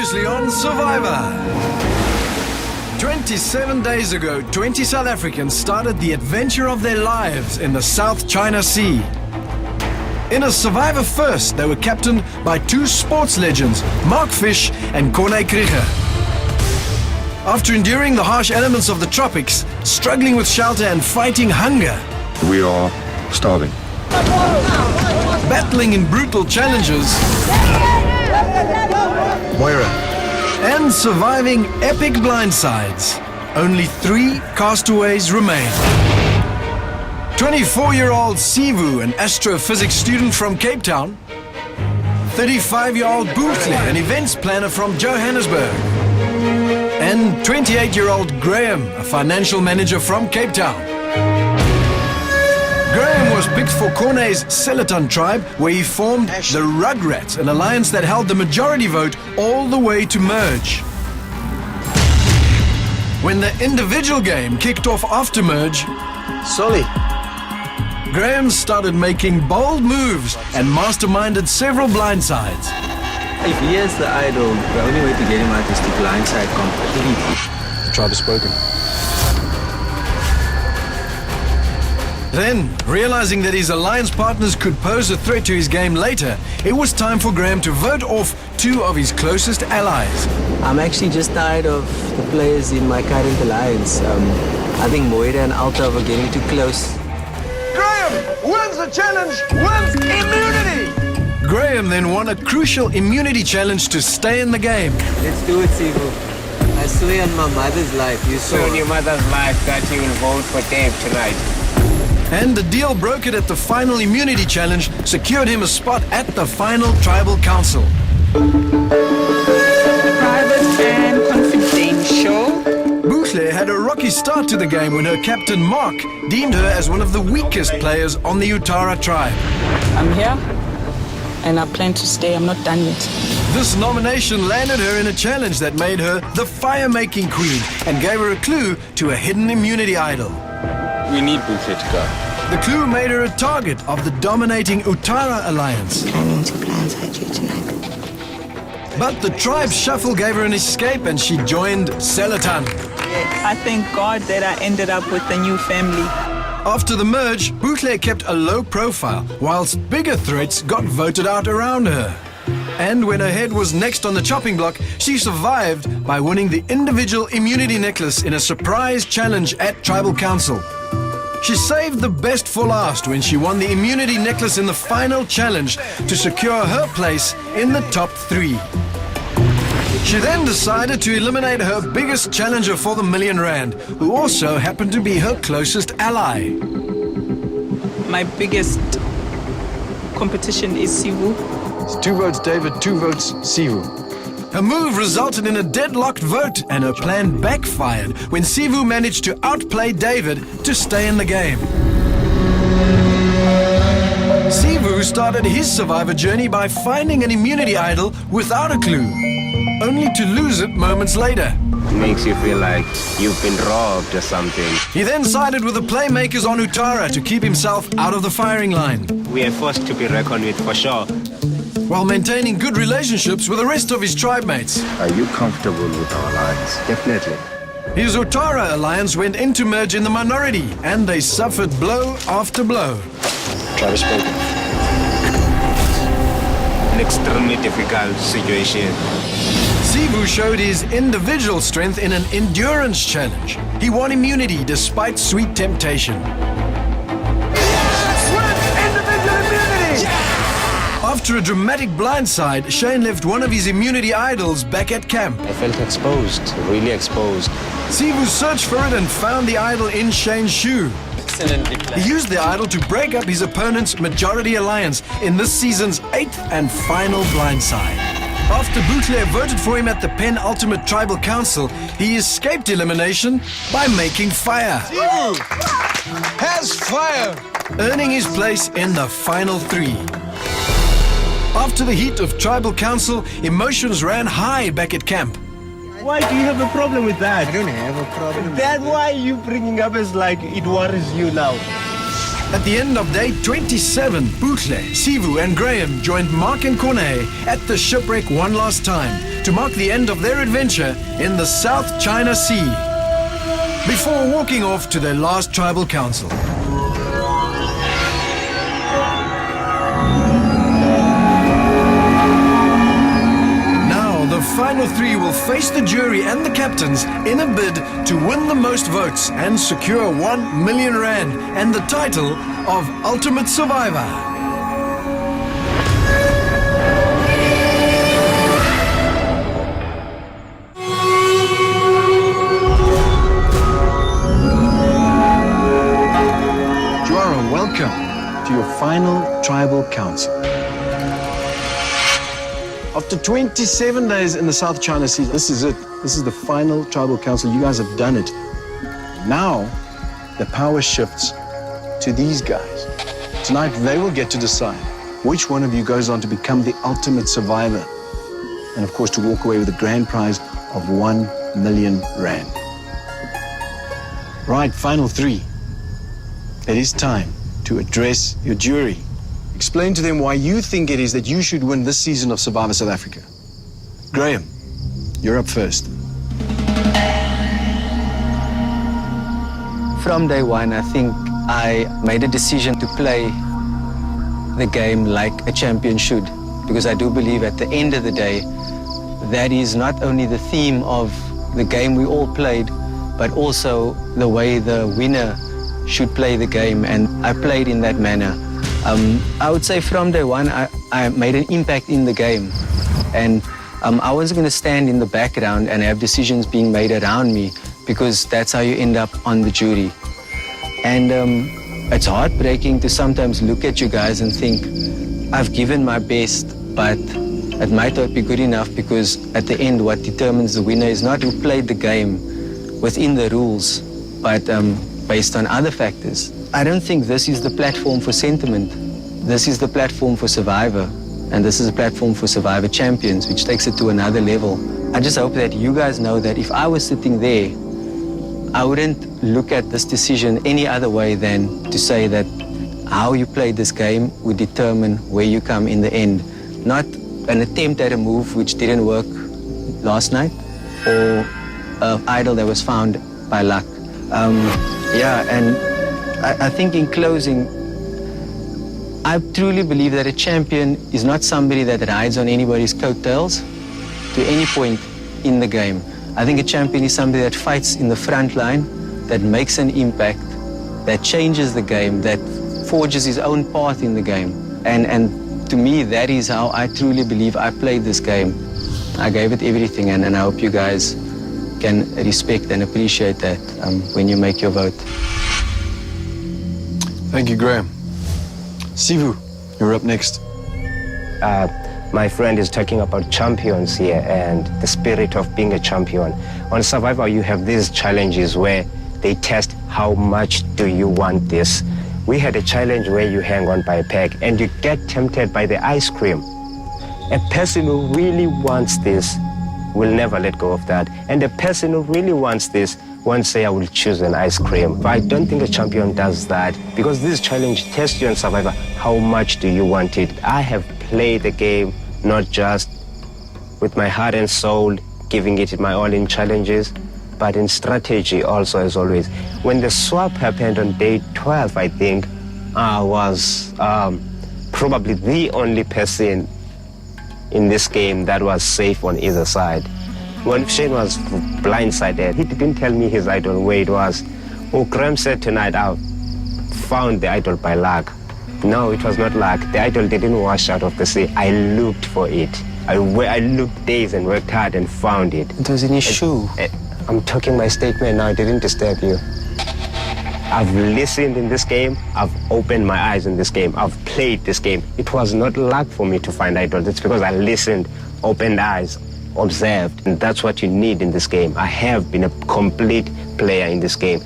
previously on Survivor. 27 days ago, 20 South Africans started the adventure of their lives in the South China Sea. In a Survivor first, they were captained by two sports legends, Mark Fish and Corné Krige. After enduring the harsh elements of the tropics, struggling with shelter and fighting hunger, we are starving. battling in brutal challenges, Moira. and surviving epic blindsides, only 3 castaways remain. 24-year-old Sivu, an astrophysics student from Cape Town. 35-year-old Bootle, an events planner from Johannesburg. And 28-year-old Graham, a financial manager from Cape Town. Graham was picked for Corné's Seletan tribe, where he formed the Rugrats, an alliance that held the majority vote all the way to merge. When the individual game kicked off after merge, Solly. Graham started making bold moves and masterminded several blindsides. If he is the idol, the only way to get him out is to blindside completely. The tribe has spoken. Then, realizing that his alliance partners could pose a threat to his game later, it was time for Graham to vote off 2 of his closest allies. I'm actually just tired of the players in my current alliance. I think Moira and Alta were getting too close. Graham wins the challenge, wins immunity! Graham then won a crucial immunity challenge to stay in the game. Let's do it, Sivu. I swear on my mother's life, you saw. On your mother's life that you will vote for Dave tonight. And the deal brokered at the final immunity challenge secured him a spot at the final tribal council. Private and confidential. Bootle had a rocky start to the game when her captain Mark deemed her as one of the weakest players on the Utara tribe. I'm here and I plan to stay. I'm not done yet. This nomination landed her in a challenge that made her the fire-making queen and gave her a clue to a hidden immunity idol. We need Boucher to go. The clue made her a target of the dominating Utara alliance. Planning to blindside you tonight. But the tribe shuffle gave her an escape and she joined Seletan. I thank God that I ended up with a new family. After the merge, Bootle kept a low profile, whilst bigger threats got voted out around her. And when her head was next on the chopping block, she survived by winning the individual immunity necklace in a surprise challenge at Tribal Council. She saved the best for last when she won the immunity necklace in the final challenge to secure her place in the top 3. She then decided to eliminate her biggest challenger for the R1,000,000, who also happened to be her closest ally. My biggest competition is Sivu. It's 2 votes David, 2 votes Sivu. Her move resulted in a deadlocked vote, and her plan backfired when Sivu managed to outplay David to stay in the game. Sivu started his Survivor journey by finding an immunity idol without a clue, only to lose it moments later. It makes you feel like you've been robbed or something. He then sided with the playmakers on Utara to keep himself out of the firing line, We are forced to be reckoned with for sure. while maintaining good relationships with the rest of his tribe mates. Are you comfortable with our alliance? Definitely. His Utara alliance went into merge in the minority, and they suffered blow after blow. Tribe has spoken. An extremely difficult situation. Sivu showed his individual strength in an endurance challenge. He won immunity despite sweet temptation. After a dramatic blindside, Shane left one of his immunity idols back at camp. I felt exposed, really exposed. Sivu searched for it and found the idol in Shane's shoe. He used the idol to break up his opponent's majority alliance in this season's 8th and final blindside. After Bootle voted for him at the penultimate tribal council, he escaped elimination by making fire. Sivu has fire, earning his place in the final 3. After the heat of tribal council, emotions ran high back at camp. Why do you have a problem with that? I don't have a problem. Then why are you bringing up as like it worries you now? At the end of day 27, Bootle, Sivu and Graham joined Mark and Cornet at the shipwreck one last time to mark the end of their adventure in the South China Sea, before walking off to their last tribal council. The final three will face the jury and the captains in a bid to win the most votes and secure 1 million rand and the title of Ultimate Survivor. Joara, welcome to your final tribal council. After 27 days in the South China Sea, this is it. This is the final tribal council. You guys have done it. Now, the power shifts to these guys. Tonight, they will get to decide which one of you goes on to become the ultimate survivor. And of course, to walk away with a grand prize of 1 million rand. Right, final three. It is time to address your jury. Explain to them why you think it is that you should win this season of Survivor South Africa. Graham, you're up first. From day one, I think I made a decision to play the game like a champion should, because I do believe at the end of the day, that is not only the theme of the game we all played, but also the way the winner should play the game, and I played in that manner. I would say from day one, I made an impact in the game. And I wasn't going to stand in the background and have decisions being made around me, because that's how you end up on the jury. And it's heartbreaking to sometimes look at you guys and think, I've given my best, but it might not be good enough, because at the end, what determines the winner is not who played the game within the rules, but based on other factors. I don't think this is the platform for sentiment. This is the platform for Survivor, and this is a platform for Survivor champions, which takes it to another level. I just hope that you guys know that if I was sitting there, I wouldn't look at this decision any other way than to say that how you played this game would determine where you come in the end. Not an attempt at a move which didn't work last night, or an idol that was found by luck. And I think in closing, I truly believe that a champion is not somebody that rides on anybody's coattails to any point in the game. I think a champion is somebody that fights in the front line, that makes an impact, that changes the game, that forges his own path in the game. And to me, that is how I truly believe I played this game. I gave it everything, and I hope you guys can respect and appreciate that when you make your vote. Thank you, Graham. Sivu, you're up next. My friend is talking about champions here and the spirit of being a champion. On Survivor, you have these challenges where they test how much do you want this. We had a challenge where you hang on by a peg and you get tempted by the ice cream. A person who really wants this will never let go of that. And a person who really wants this won't say, I will choose an ice cream. But I don't think a champion does that, because this challenge tests you on Survivor. How much do you want it? I have played the game not just with my heart and soul, giving it my all in challenges, but in strategy also, as always. When the swap happened on day 12, I think, I was probably the only person in this game that was safe on either side. When Shane was blindsided, he didn't tell me his idol where it was. Oh, Graham said tonight, I found the idol by luck. No, it was not luck. The idol didn't wash out of the sea. I looked for it. I looked days and worked hard and found it. It was in his shoe. I'm talking my statement now. I didn't disturb you. I've listened in this game. I've opened my eyes in this game. I've played this game. It was not luck for me to find idols. It's because I listened, opened eyes, observed, and that's what you need in this game. I have been a complete player in this game,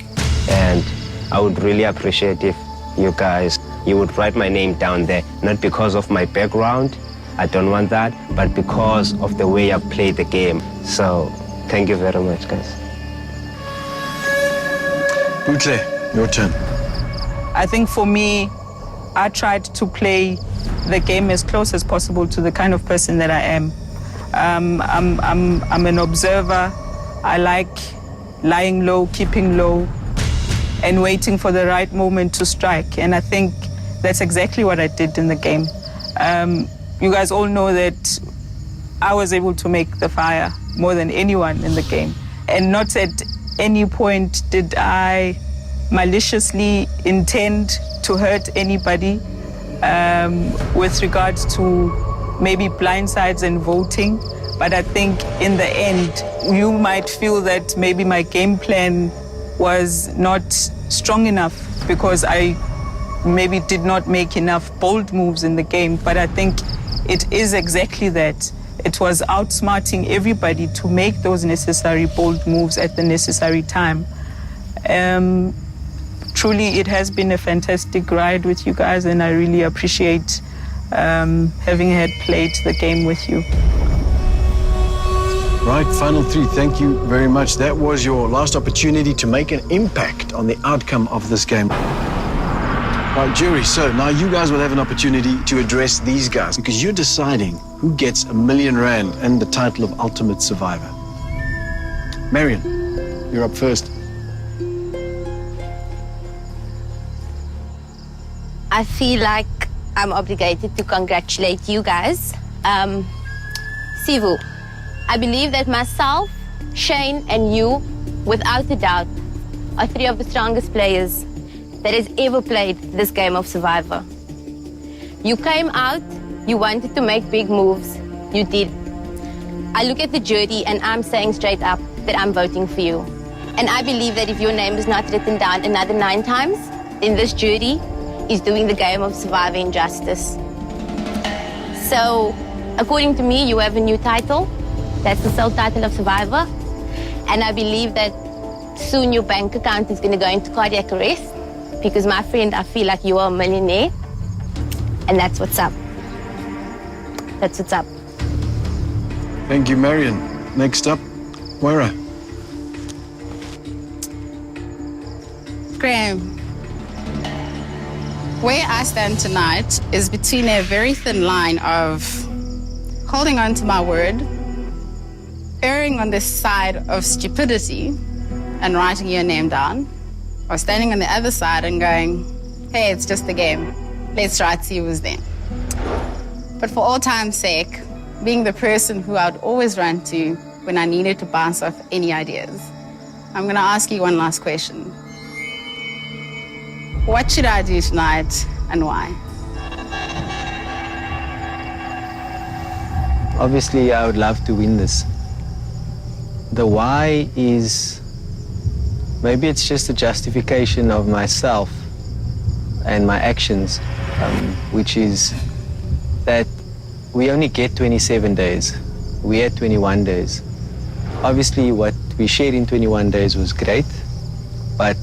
and I would really appreciate if you guys, you would write my name down there, not because of my background, I don't want that, but because of the way I've played the game. So thank you very much, guys. Bootle, your turn. I think for me, I tried to play the game as close as possible to the kind of person that I am. I'm an observer. I like lying low, keeping low, and waiting for the right moment to strike. And I think that's exactly what I did in the game. You guys all know that I was able to make the fire more than anyone in the game. And not at any point did I maliciously intend to hurt anybody with regards to maybe blindsides and voting. But I think in the end, you might feel that maybe my game plan was not strong enough because I maybe did not make enough bold moves in the game. But I think it is exactly that. It was outsmarting everybody to make those necessary bold moves at the necessary time. Truly, it has been a fantastic ride with you guys, and I really appreciate having had played the game with you. Right, final three, thank you very much. That was your last opportunity to make an impact on the outcome of this game. Right, jury, so now you guys will have an opportunity to address these guys because you're deciding who gets R1 million and the title of Ultimate Survivor. Marion, you're up first. I feel like I'm obligated to congratulate you guys. Sivu, I believe that myself, Shane, and you, without a doubt, are three of the strongest players that has ever played this game of Survivor. You came out, you wanted to make big moves, you did. I look at the jury and I'm saying straight up that I'm voting for you. And I believe that if your name is not written down another 9 times, then this jury is doing the game of Survivor injustice. So, according to me, you have a new title. That's the sole title of Survivor. And I believe that soon your bank account is going to go into cardiac arrest because, my friend, I feel like you are a millionaire. And that's what's up. That's what's up. Thank you, Marion. Next up, Moira. Graham, where I stand tonight is between a very thin line of holding on to my word, erring on the side of stupidity and writing your name down, or standing on the other side and going, hey, it's just a game. Let's try to see who's there. But for all time's sake, being the person who I would always run to when I needed to bounce off any ideas, I'm going to ask you one last question. What should I do tonight and why? Obviously, I would love to win this. The why is, maybe it's just a justification of myself and my actions, which is that we only get 27 days. We had 21 days. Obviously, what we shared in 21 days was great, but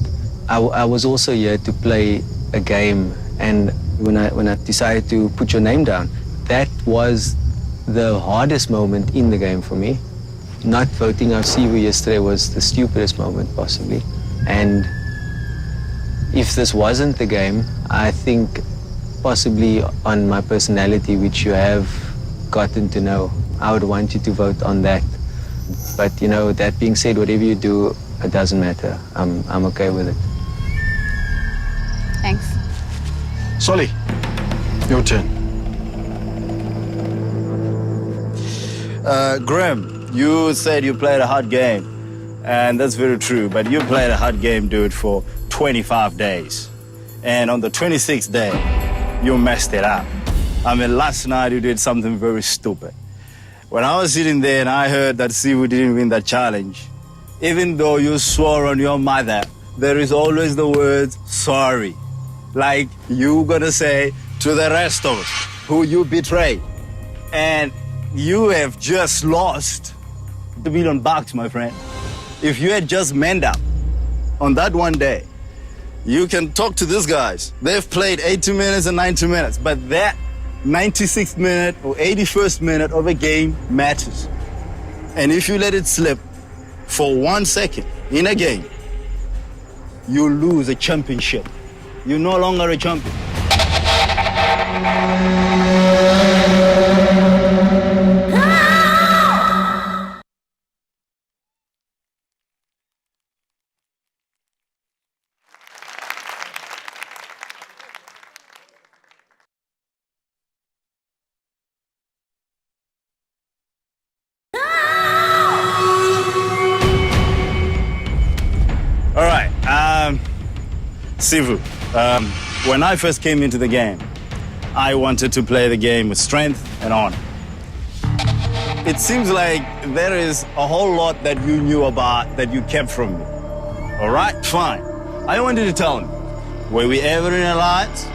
I was also here to play a game, and when I decided to put your name down, that was the hardest moment in the game for me. Not voting out Sivu yesterday was the stupidest moment possibly. And if this wasn't the game, I think possibly on my personality, which you have gotten to know, I would want you to vote on that. But you know, that being said, whatever you do, it doesn't matter. I'm okay with it. Thanks. Solly, your turn. Graham, you said you played a hard game, and that's very true, but you played a hard game, dude, for 25 days. And on the 26th day, you messed it up. I mean, last night you did something very stupid. When I was sitting there and I heard that Sivu didn't win that challenge, even though you swore on your mother, there is always the words, sorry. Like you gonna say to the rest of us who you betrayed. And you have just lost $1 million, my friend. If you had just manned up on that one day, you can talk to these guys. They've played 80 minutes and 90 minutes, but that 96th minute or 81st minute of a game matters. And if you let it slip for 1 second in a game, you lose a championship. you're no longer a champion. All right, Sivu, when I first came into the game, I wanted to play the game with strength and honor. It seems like there is a whole lot that you knew about that you kept from me. All right, fine. I want you to tell me, were we ever in an alliance?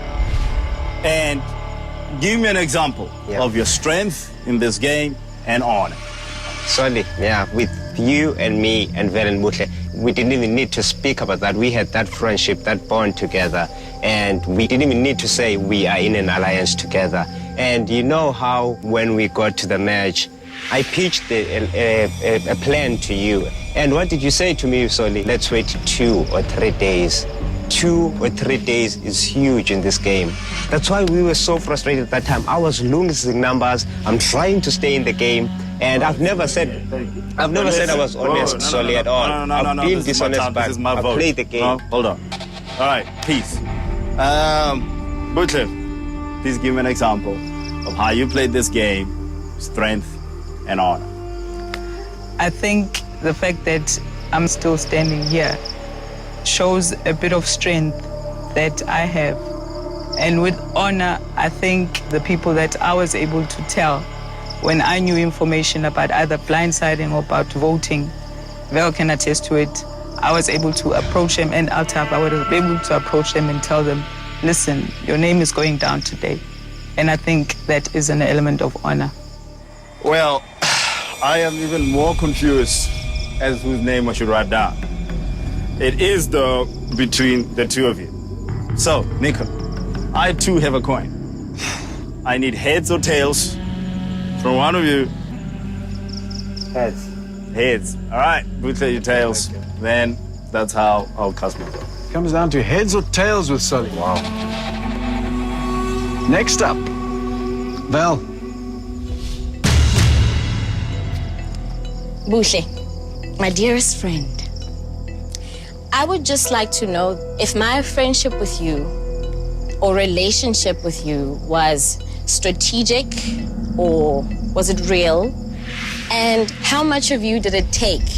And give me an example of your strength in this game and honor. Sorry, yeah, with you and me and Velen Butle, we didn't even need to speak about that. We had that friendship, that bond together, and we didn't even need to say we are in an alliance together. And you know how when we got to the match, I pitched a plan to you. And what did you say to me, Soli? Let's wait 2 or 3 days. 2 or 3 days is huge in this game. That's why we were so frustrated at that time. I was losing numbers. I'm trying to stay in the game. And I've never said I was honest, Soli, at all. I've been dishonest, but I played the game. No, hold on. All right, peace. Butler, please give me an example of how you played this game, strength and honor. I think the fact that I'm still standing here shows a bit of strength that I have. And with honor, I think the people that I was able to tell when I knew information about either blindsiding or about voting, Vel can attest to it, I was able to approach them, and Altaf, I was able to approach them and tell them, listen, your name is going down today. And I think that is an element of honor. Well, I am even more confused as whose name I should write down. It is, though, between the two of you. So, Nico, I too have a coin. I need heads or tails from one of you. Heads. Heads. All right, both of you tails. Then that's how I'll cast my vote. Comes down to heads or tails with Sully. Wow. Next up, Val. Buhle, my dearest friend, I would just like to know if my friendship with you or relationship with you was strategic or was it real? And how much of you did it take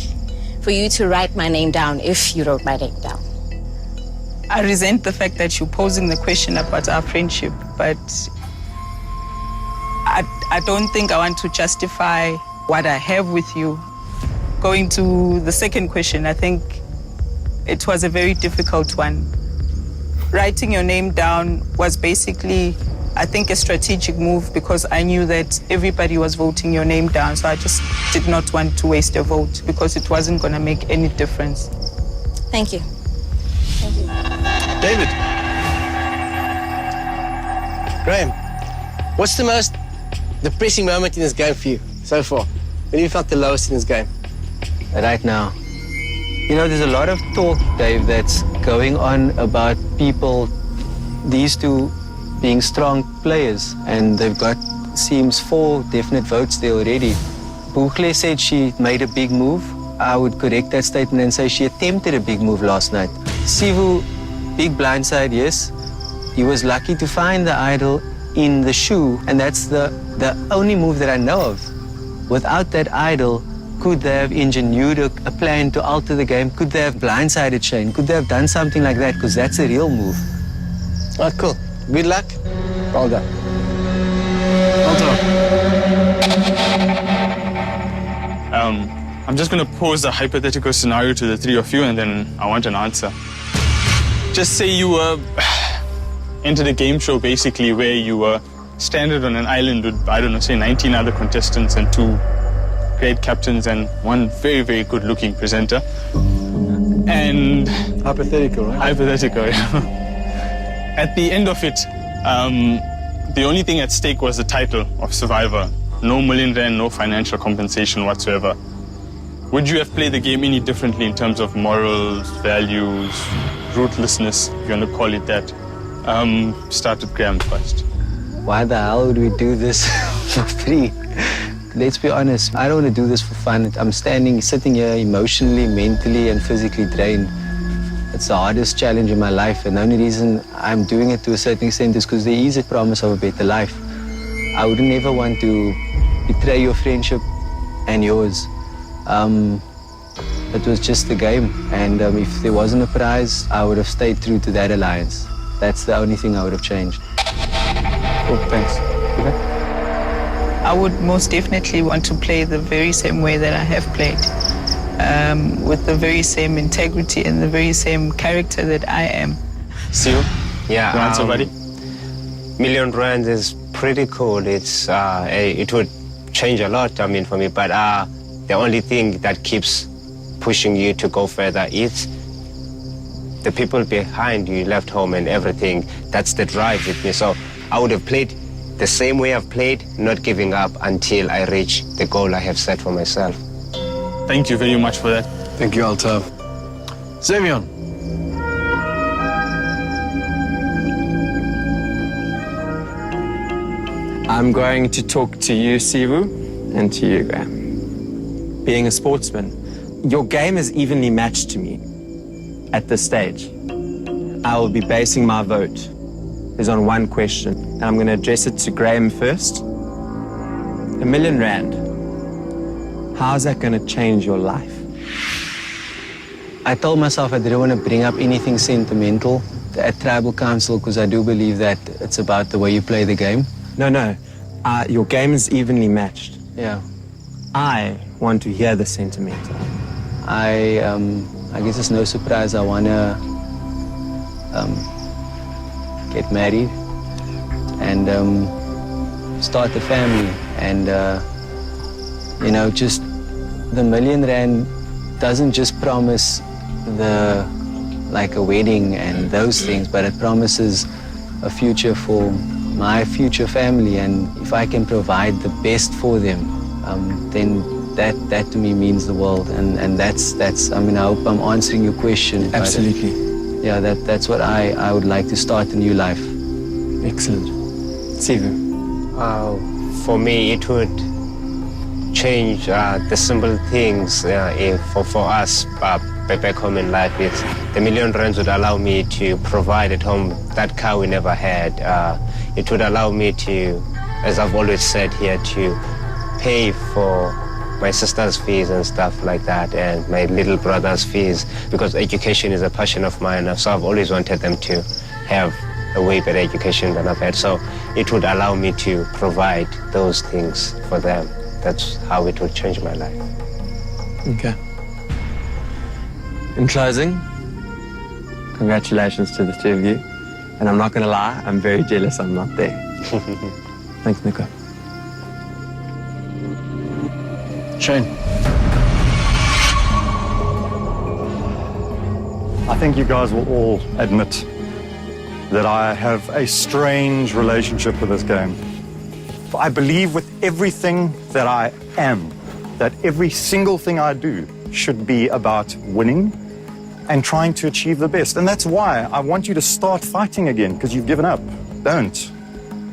for you to write my name down if you wrote my name down? I resent the fact that you're posing the question about our friendship, but I don't think I want to justify what I have with you. Going to the second question, I think it was a very difficult one. Writing your name down was basically, I think, a strategic move because I knew that everybody was voting your name down, so I just did not want to waste a vote because it wasn't going to make any difference. Thank you. David. Graham, what's the most depressing moment in this game for you so far? When you felt the lowest in this game? Right now, you know, there's a lot of talk, Dave, that's going on about people, these two being strong players, and they've got, seems 4 definite votes there already. Buhle said she made a big move. I would correct that statement and say she attempted a big move last night. Sivu, big blindside, yes. He was lucky to find the idol in the shoe, and that's the only move that I know of. Without that idol, could they have engineered a plan to alter the game? Could they have blindsided Shane? Could they have done something like that? Because that's a real move. Oh, cool. Good luck. Well done. Well done. I'm just going to pose a hypothetical scenario to the 3 of you, and then I want an answer. Just say you were entered a game show, basically, where you were stranded on an island with, I don't know, say 19 other contestants and 2 great captains and 1 very, very good-looking presenter. And... Hypothetical, right? Hypothetical, yeah. At the end of it, the only thing at stake was the title of Survivor. No million rand, no financial compensation whatsoever. Would you have played the game any differently in terms of morals, values, ruthlessness, if you want to call it that, start with Graham first. Why the hell would we do this for free? Let's be honest, I don't want to do this for fun. I'm sitting here emotionally, mentally, and physically drained. It's the hardest challenge in my life, and the only reason I'm doing it to a certain extent is because there is a promise of a better life. I would never want to betray your friendship and yours. It was just a game, and if there wasn't a prize, I would have stayed true to that alliance. That's the only thing I would have changed. Oh, thanks. Okay. I would most definitely want to play the very same way that I have played, with the very same integrity and the very same character that I am. See you? Yeah. You answer, buddy? Million Rands is pretty cool. It would change a lot, for me. But the only thing that keeps pushing you to go further is the people behind you left home and everything. That's the drive with me. So I would have played the same way I've played, not giving up until I reach the goal I have set for myself. Thank you very much for that. Thank you, Altav. Xavier. I'm going to talk to you, Sivu, and to you, Graham. Being a sportsman, your game is evenly matched to me at this stage. I will be basing my vote is on one question, and I'm going to address it to Graham first. R1 million, how's that going to change your life? I told myself I didn't want to bring up anything sentimental at Tribal Council because I do believe that it's about the way you play the game. No. Your game is evenly matched. Yeah. I want to hear the sentimental. I guess it's no surprise I want to get married and start a family. And, just the R1 million doesn't just promise like a wedding and those things, but it promises a future for my future family. And if I can provide the best for them, then that to me means the world. And that's I hope I'm answering your question. Absolutely. Yeah, that's what I would like to start a new life. Excellent. Sivu? For me, it would change the simple things for us back home in life. It's the R1 million would allow me to provide at home that car we never had. It would allow me to, as I've always said here, to pay for my sister's fees and stuff like that, and my little brother's fees, because education is a passion of mine. So I've always wanted them to have a way better education than I've had. So it would allow me to provide those things for them. That's how it would change my life. Okay. In closing, congratulations to the two of you. And I'm not going to lie, I'm very jealous I'm not there. Thanks, Nico. Shane. I think you guys will all admit that I have a strange relationship with this game. I believe with everything that I am, that every single thing I do should be about winning and trying to achieve the best. And that's why I want you to start fighting again, because you've given up. Don't.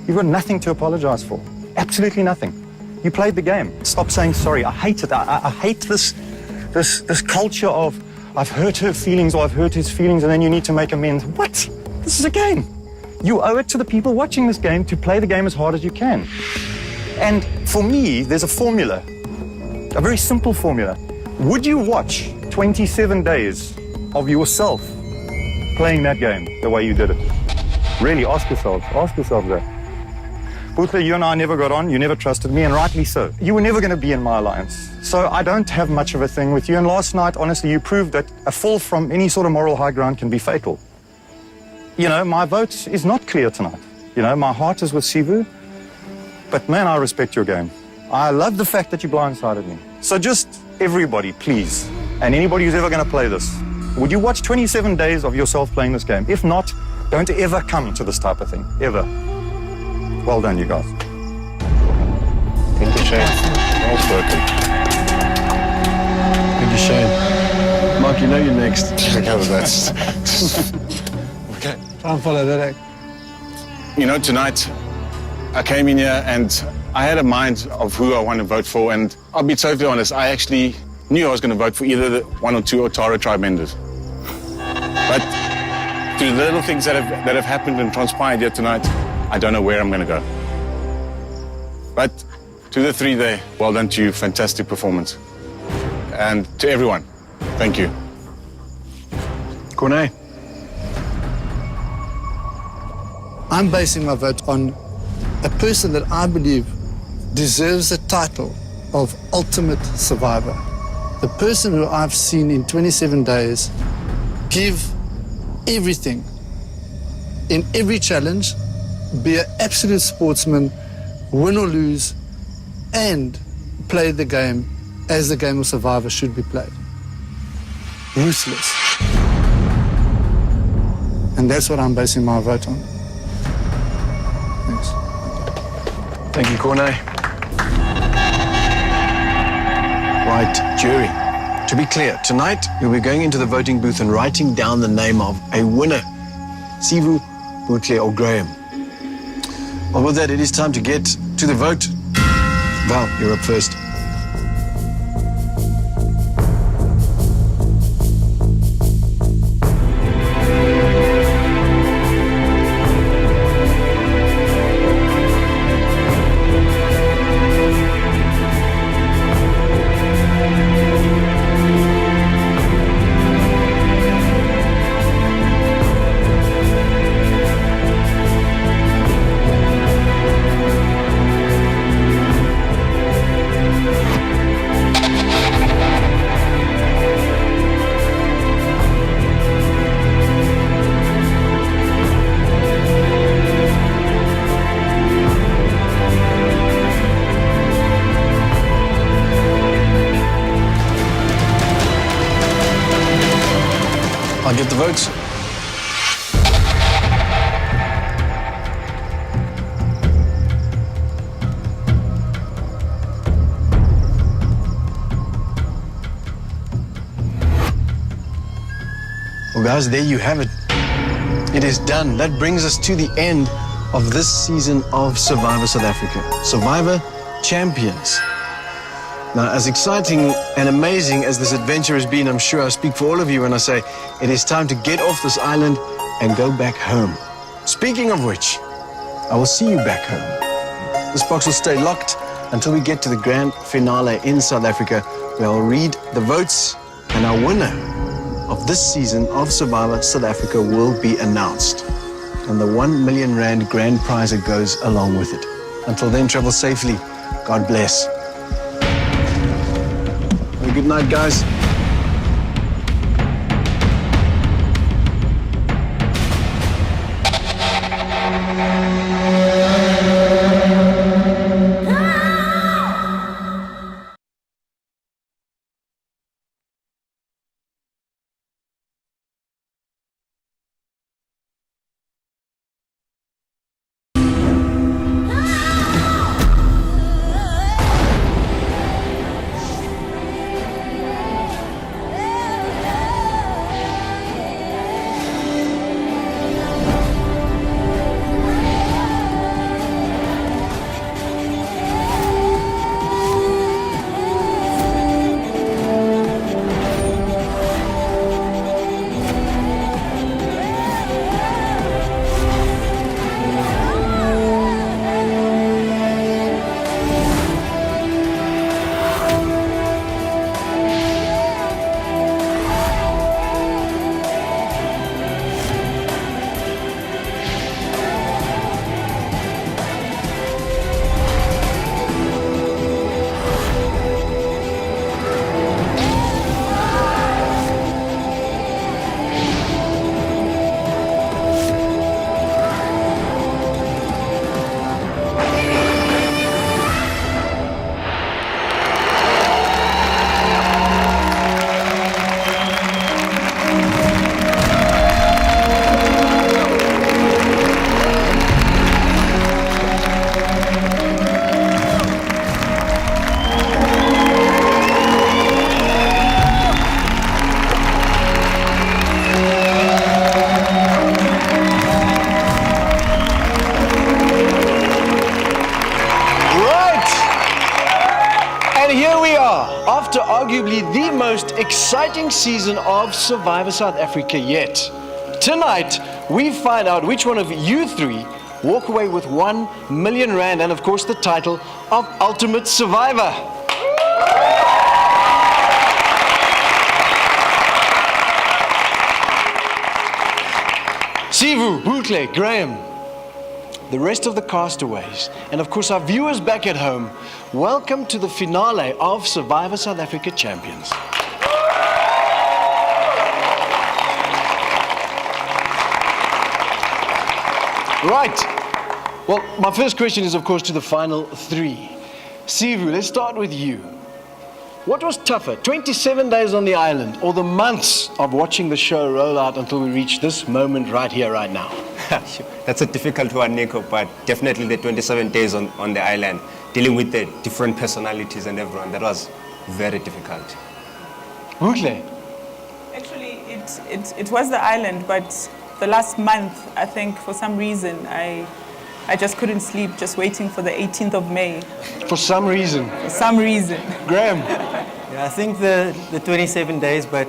You've got nothing to apologize for. Absolutely nothing. You played the game. Stop saying sorry. I hate it. I hate this culture of I've hurt her feelings or I've hurt his feelings and then you need to make amends. What? This is a game. You owe it to the people watching this game to play the game as hard as you can. And for me, there's a formula, a very simple formula. Would you watch 27 days of yourself playing that game the way you did it? Really, ask yourself that. Butler, you and I never got on, you never trusted me, and rightly so. You were never going to be in my alliance. So I don't have much of a thing with you, and last night, honestly, you proved that a fall from any sort of moral high ground can be fatal. You know, my vote is not clear tonight. You know, my heart is with Sivu, but man, I respect your game. I love the fact that you blindsided me. So just everybody, please, and anybody who's ever going to play this, would you watch 27 days of yourself playing this game? If not, don't ever come to this type of thing, ever. Well done, you guys. Thank you, Shane. Well spoken. Thank you, Shane. Mark, you know you're next. Okay, that's... okay. Try and follow that act. You know, tonight I came in here and I had a mind of who I want to vote for, and I'll be totally honest, I actually knew I was going to vote for either the one or two Otara tribe members. But through the little things that have happened and transpired here tonight, I don't know where I'm going to go. But to the three there, well done to you, fantastic performance. And to everyone, thank you. Corné. I'm basing my vote on a person that I believe deserves the title of ultimate survivor. The person who I've seen in 27 days give everything in every challenge, be an absolute sportsman, win or lose, and play the game as the game of Survivor should be played. Ruthless. And that's what I'm basing my vote on. Thanks. Thank you, Corné. Right, jury. To be clear, tonight you'll be going into the voting booth and writing down the name of a winner. Sivu, Butler, or Graham. Well, with that, it is time to get to the vote. Val, you're up first. I'll get the votes. Well, guys, there you have it. It is done. That brings us to the end of this season of Survivor South Africa. Survivor Champions. Now, as exciting and amazing as this adventure has been, I'm sure I speak for all of you when I say it is time to get off this island and go back home. Speaking of which, I will see you back home. This box will stay locked until we get to the grand finale in South Africa, where I'll read the votes and our winner of this season of Survivor South Africa will be announced. And the 1 million rand grand prize that goes along with it. Until then, travel safely. God bless. Good night, guys. after arguably the most exciting season of Survivor South Africa yet. Tonight, we find out which one of you three walk away with R1 million and of course the title of Ultimate Survivor. Sivu, Bootle, Graham, the rest of the castaways, and of course our viewers back at home, welcome to the finale of Survivor South Africa Champions. Right. Well, my first question is, of course, to the final three. Sivu, let's start with you. What was tougher, 27 days on the island or the months of watching the show roll out until we reach this moment right here, right now? That's a difficult one, Nico, but definitely the 27 days on the island, dealing with the different personalities and everyone, that was very difficult. Bootle? Actually, it was the island, but the last month, I think, for some reason, I just couldn't sleep, just waiting for the 18th of May. For some reason? For some reason. Graham? Yeah, I think the 27 days, but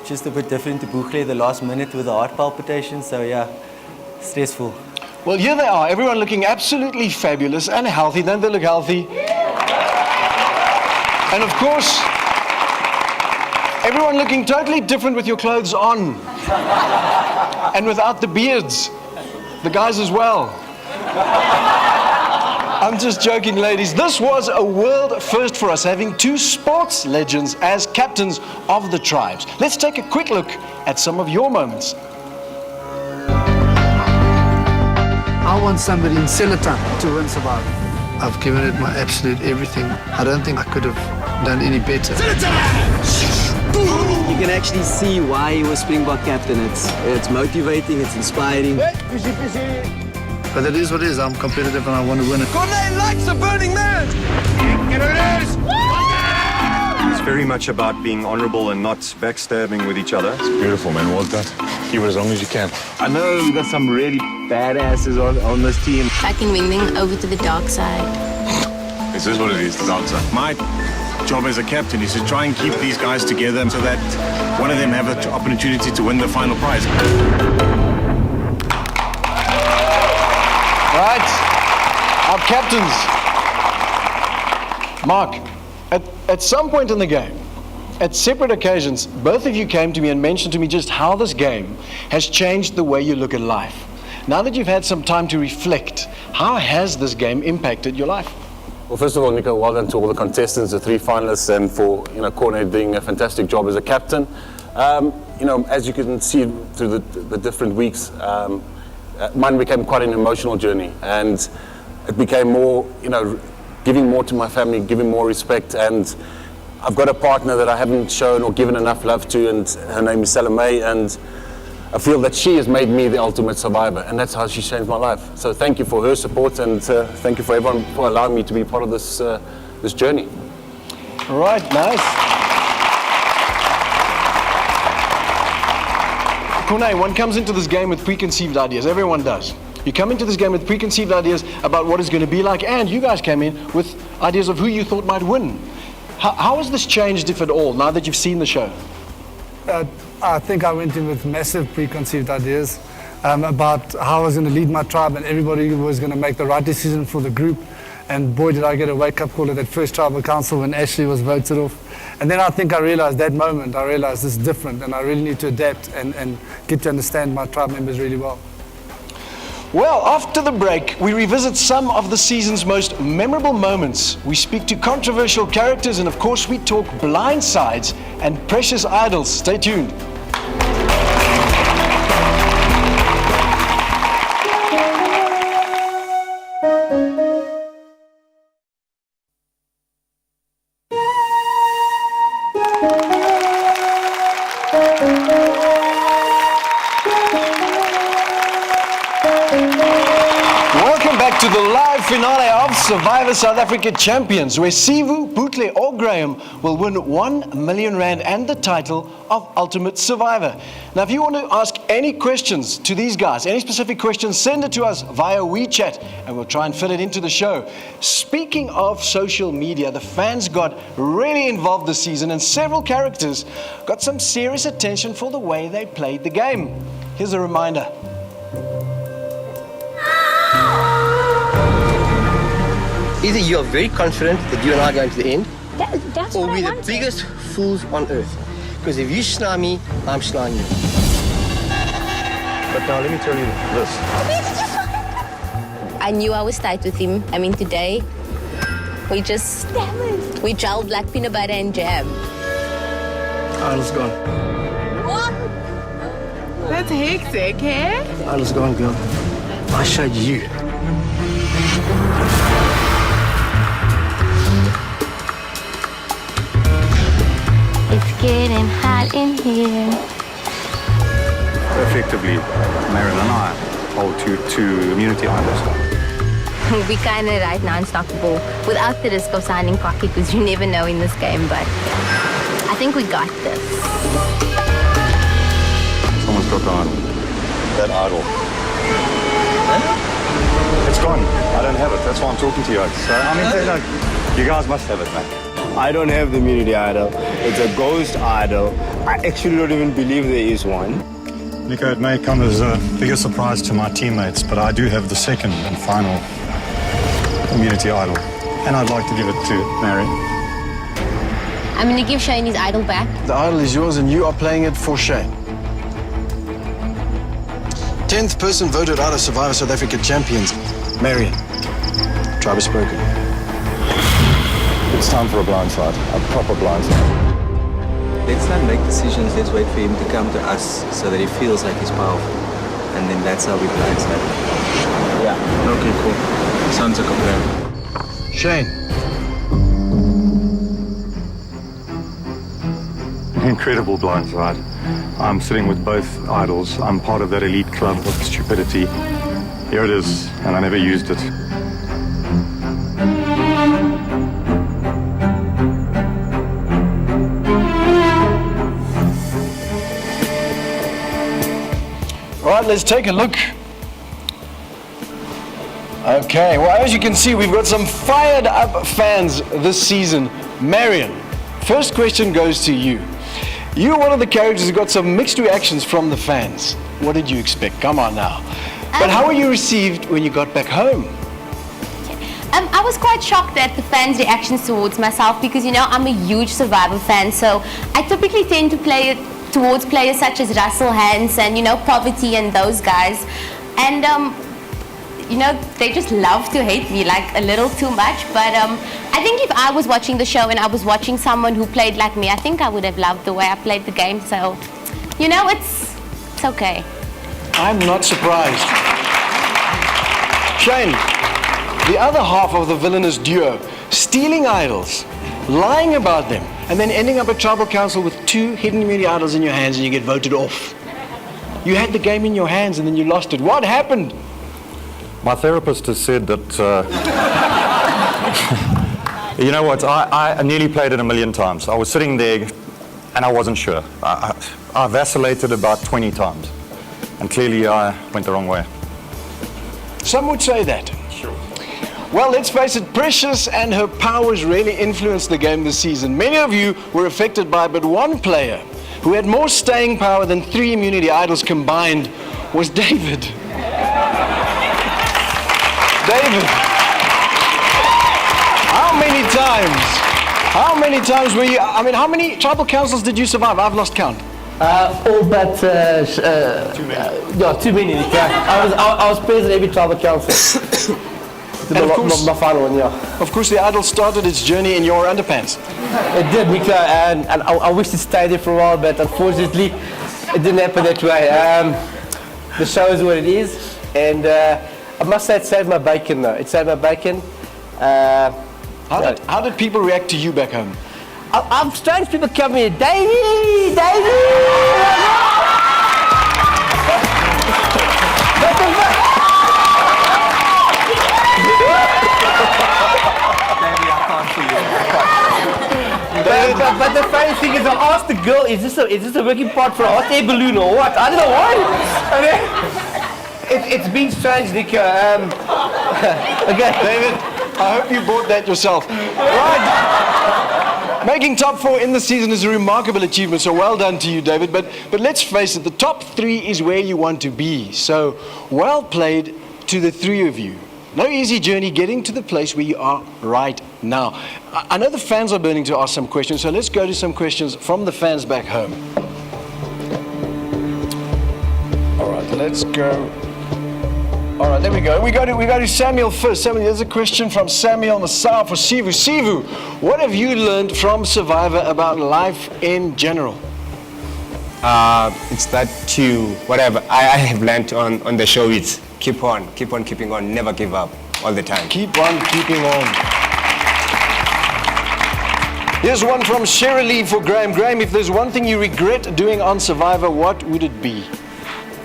just a bit different to Bootle, the last minute with the heart palpitations, so yeah, stressful. Well, here they are, everyone looking absolutely fabulous and healthy. Don't they look healthy? And of course, everyone looking totally different with your clothes on. And without the beards. The guys as well. I'm just joking, ladies. This was a world first for us, having two sports legends as captains of the tribes. Let's take a quick look at some of your moments. I want somebody in Selatan to win Survivor. I've given it my absolute everything. I don't think I could have done any better. You can actually see why he was Springbok captain. It's motivating, it's inspiring. But it is what it is. I'm competitive and I want to win it. Corné likes the Burning Man! It's very much about being honorable and not backstabbing with each other. It's beautiful, man. Well done. Keep it as long as you can. I know we got some really badasses on this team. Tracking Wing Wing over to the dark side. This is what it is, the dark side. My job as a captain is to try and keep these guys together so that one of them have an opportunity to win the final prize. Right, our captains. Mark, at some point in the game, at separate occasions, both of you came to me and mentioned to me just how this game has changed the way you look at life. Now that you've had some time to reflect, how has this game impacted your life? Well, first of all, Nico, well done to all the contestants, the three finalists, and for Corné doing a fantastic job as a captain. As you can see through the different weeks, mine became quite an emotional journey, and it became more, giving more to my family, giving more respect, and I've got a partner that I haven't shown or given enough love to, and her name is Salome, and I feel that she has made me the ultimate survivor, and that's how she's changed my life. So thank you for her support, and thank you for everyone for allowing me to be part of this journey. All right, nice. Corné, one comes into this game with preconceived ideas. Everyone does. You come into this game with preconceived ideas about what it's going to be like, and you guys came in with ideas of who you thought might win. How has this changed, if at all, now that you've seen the show? I think I went in with massive preconceived ideas about how I was going to lead my tribe and everybody was going to make the right decision for the group. And boy, did I get a wake-up call at that first tribal council when Ashley was voted off. And then I think I realized that moment, I realized this is different and I really need to adapt and get to understand my tribe members really well. Well, after the break, we revisit some of the season's most memorable moments. We speak to controversial characters, and of course, we talk blind sides and precious idols. Stay tuned. back to the live finale of Survivor South Africa Champions, where Sivu, Bootle or Graham will win 1 million rand and the title of Ultimate Survivor. Now, if you want to ask any questions to these guys, any specific questions, send it to us via WeChat and we'll try and fit it into the show. Speaking of social media, the fans got really involved this season and several characters got some serious attention for the way they played the game. Here's a reminder. Either you are very confident that you and I are going to the end, That's or what I we're the wanted. biggest fools on earth. Because if you snarl me, I'm snarling you. But now let me tell you this. I knew I was tight with him. I mean, today, we gelled like peanut butter and jam. Idol's gone. What? That's hectic, eh? Idol's gone, girl. I showed you. It's getting hot in here. Effectively, Marion and I hold two immunity idols. We kind of right now unstoppable without the risk of signing cocky because you never know in this game, but I think we got this. Someone's got the idol. That idol. It's gone. I don't have it. That's why I'm talking to you. So, I mean, you guys must have it, man. I don't have the immunity idol. It's a ghost idol. I actually don't even believe there is one. Nico, it may come as a bigger surprise to my teammates, but I do have the second and final immunity idol. And I'd like to give it to Mary. I'm going to give Shane his idol back. The idol is yours and you are playing it for Shane. 10th person voted out of Survivor South Africa Champions, Marion. Tribe has spoken. It's time for a blindside, a proper blindside. Let's not make decisions. Let's wait for him to come to us so that he feels like he's powerful. And then that's how we blindside him. Yeah. Okay, cool. Sounds like a plan. Shane. Incredible blindside. I'm sitting with both idols. I'm part of that elite club of stupidity. Here it is, and I never used it. All right, let's take a look. Okay, well, as you can see, we've got some fired up fans this season. Marion, first question goes to you. You're one of the characters who got some mixed reactions from the fans. What did you expect? Come on now. But how were you received when you got back home? I was quite shocked at the fans' reactions towards myself because, you know, I'm a huge Survivor fan, so I typically tend to play it towards players such as Russell Hans and, you know, Poverty and those guys. And, you know, they just love to hate me, like, a little too much. But I think if I was watching the show and I was watching someone who played like me, I think I would have loved the way I played the game. So, you know, it's okay. I'm not surprised. Shane, the other half of the villainous duo, stealing idols, lying about them, and then ending up at Tribal Council with 2 hidden immunity idols in your hands and you get voted off. You had the game in your hands and then you lost it. What happened? My therapist has said that, you know what, I nearly played it 1,000,000 times. I was sitting there and I wasn't sure. I vacillated about 20 times. And clearly I went the wrong way. Some would say that. Sure. Well, let's face it, Precious and her powers really influenced the game this season. Many of you were affected by but one player who had more staying power than 3 immunity idols combined was David. David, how many times were you, I mean, how many tribal councils did you survive? I've lost count. All but too many. I was present every tribal council. And of course, my final one, yeah. Of course, the idol started its journey in your underpants. It did, Nico, and I wished it stayed there for a while, but unfortunately, it didn't happen that way. The show is what it is, and I must say it saved my bacon, though. It saved my bacon. How did people react to you back home? I'm strange people come here, Davey! because I asked the girl, is this a working part for a hot air balloon or what? I don't know why. I mean, it's been strange, Nico. Okay. David, I hope you bought that yourself. Right. Making top 4 in the season is a remarkable achievement, so well done to you, David. But let's face it, the top 3 is where you want to be. So well played to the 3 of you. No easy journey getting to the place where you are right now. I know the fans are burning to ask some questions, so let's go to some questions from the fans back home. All right, let's go. All right, there we go. We go to Samuel first. Samuel, there's a question from Samuel Masao for Sivu. Sivu, what have you learned from Survivor about life in general? It's that whatever I have learned on the show is keep on keeping on, never give up all the time. Keep on keeping on. Here's one from Shirley for Graham. Graham, if there's one thing you regret doing on Survivor, what would it be?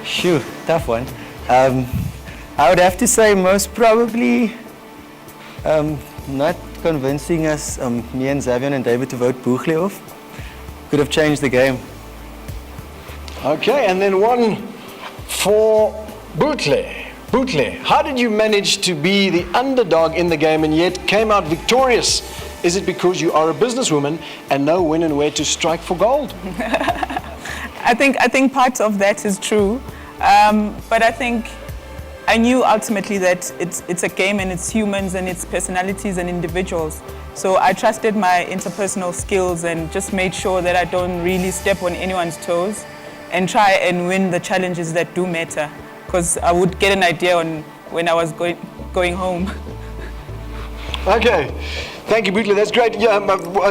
Phew, tough one. I would have to say most probably not convincing us, me and Xavier and David, to vote Buchle off. Could have changed the game. Okay, and then one for Buchle. Buchle, how did you manage to be the underdog in the game and yet came out victorious? Is it because you are a businesswoman and know when and where to strike for gold? I think part of that is true, but I think I knew ultimately that it's a game and it's humans and it's personalities and individuals. So I trusted my interpersonal skills and just made sure that I don't really step on anyone's toes and try and win the challenges that do matter, because I would get an idea on when I was going home. Okay, thank you, Buchle. That's great. Yeah,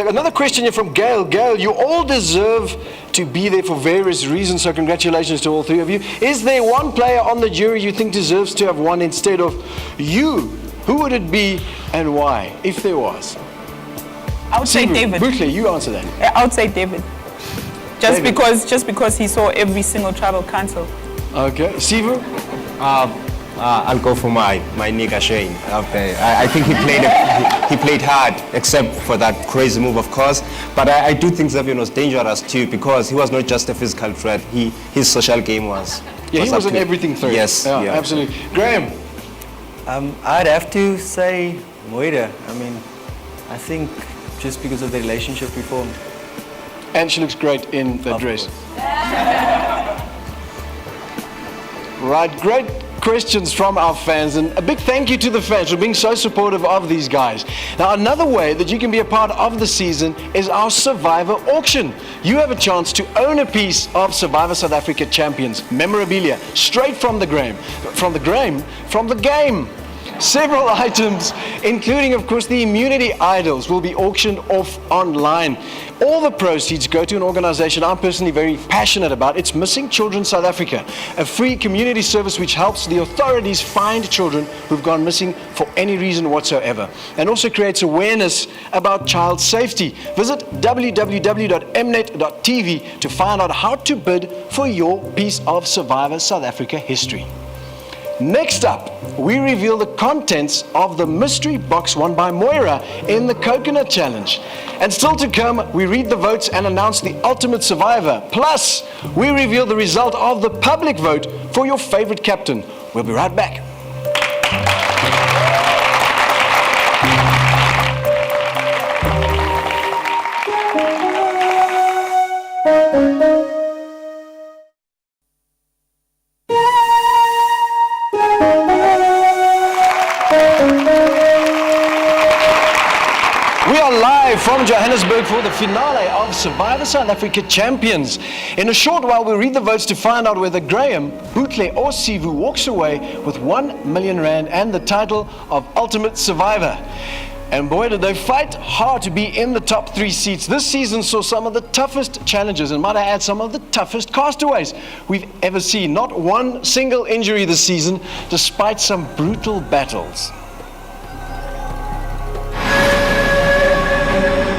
another question here from Gail. Gail, you all deserve to be there for various reasons, so congratulations to all 3 of you. Is there one player on the jury you think deserves to have won instead of you? Who would it be and why, if there was? I would say David. Buchle, you answer that. I would say David. Just because he saw every single tribal council. Okay, Sivu? I'll go for my nigga Shane. Okay, I think he played hard, except for that crazy move, of course. But I do think Xavier was dangerous too, because he was not just a physical threat. His social game was. Yeah, he was an everything threat. Yes, yeah, absolutely. Graham? I'd have to say Moira. I mean, I think just because of the relationship we formed. And she looks great in that dress. Right, great questions from our fans, and a big thank you to the fans for being so supportive of these guys. Now, another way that you can be a part of the season is our Survivor auction. You have a chance to own a piece of Survivor South Africa Champions memorabilia straight from the game. Several items, including, of course, the immunity idols, will be auctioned off online. All the proceeds go to an organization I'm personally very passionate about. It's Missing Children South Africa, a free community service which helps the authorities find children who've gone missing for any reason whatsoever, and also creates awareness about child safety. Visit www.mnet.tv to find out how to bid for your piece of Survivor South Africa history. Next up, we reveal the contents of the mystery box won by Moira in the Coconut Challenge. And still to come, we read the votes and announce the ultimate survivor. Plus, we reveal the result of the public vote for your favorite captain. We'll be right back. From Johannesburg for the finale of Survivor South Africa Champions. In a short while, we'll read the votes to find out whether Graham, Buchle or Sivu walks away with 1 million rand and the title of Ultimate Survivor. And boy, did they fight hard to be in the top 3 seats. This season saw some of the toughest challenges, and might I add, some of the toughest castaways we've ever seen. Not one single injury this season, despite some brutal battles.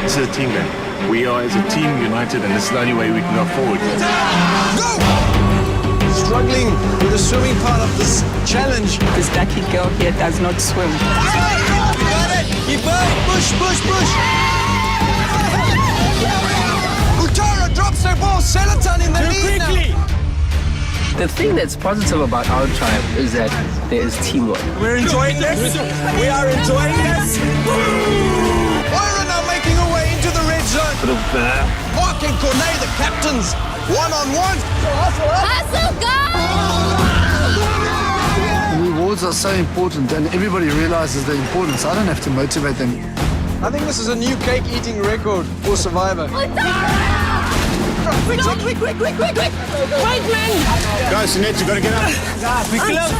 This is a team, man. We are as a team united, and this is the only way we can go forward. Go! Struggling with the swimming part of this challenge. This lucky girl here does not swim. You got it! Keep going! Push, push, push! drops the ball. Selatan in the lead now. The thing that's positive about our tribe is that there is teamwork. We're enjoying this. We are enjoying this. Moira now making her way into the red zone. Mark and Cornet, the captains, one-on-one. Hustle, go! Rewards are so important, and everybody realizes the importance. I don't have to motivate them. I think this is a new cake-eating record for Survivor. Quick! Wait, man! Guys, Sinet, you gotta get up. We close.